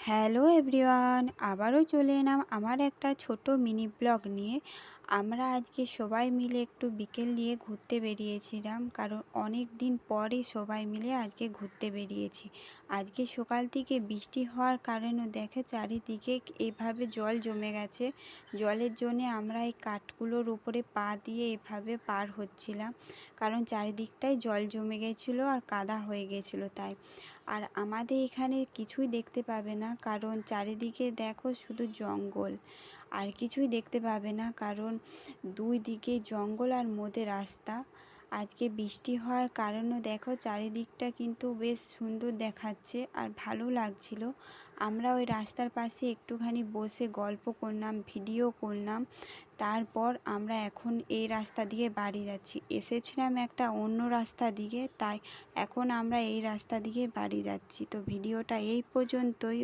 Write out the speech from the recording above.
Hello everyone, আবারও চলে এলাম আমার একটা ছোট মিনি ব্লগ নিয়ে। আমরা আজকে সবাই মিলে একটু বিকেল দিয়ে ঘুরতে বেরিয়েছিলাম, কারণ অনেক দিন পরে সবাই মিলে আজকে ঘুরতে বেরিয়েছি। আজকে সকাল থেকে বৃষ্টি হওয়ার কারণে দেখে চারিদিকে এভাবে জল জমে গেছে। জলের জন্যে আমরা এই কাঠগুলোর উপরে পা দিয়ে এভাবে পার হচ্ছিলাম, কারণ চারিদিকটাই জল জমে গেছিলো আর কাদা হয়ে গেছিলো তাই। আর আমাদের এখানে কিছুই দেখতে পাবে না, কারণ চারিদিকে দেখো শুধু জঙ্গল, আর কিছুই দেখতে পাবে না, কারণ দুই দিকে জঙ্গল আর মধ্যে রাস্তা। আজকে বৃষ্টি হওয়ার কারণে দেখো চারিদিকটা কিন্তু বেশ সুন্দর দেখাচ্ছে আর ভালো লাগছিল। আমরা ওই রাস্তার পাশে একটুখানি বসে গল্প করলাম, ভিডিও করলাম। তারপর আমরা এখন এই রাস্তা দিয়ে বাড়ি যাচ্ছি। এসেছিলাম একটা অন্য রাস্তা দিকে, তাই এখন আমরা এই রাস্তা দিকে বাড়ি যাচ্ছি। তো ভিডিওটা এই পর্যন্তই।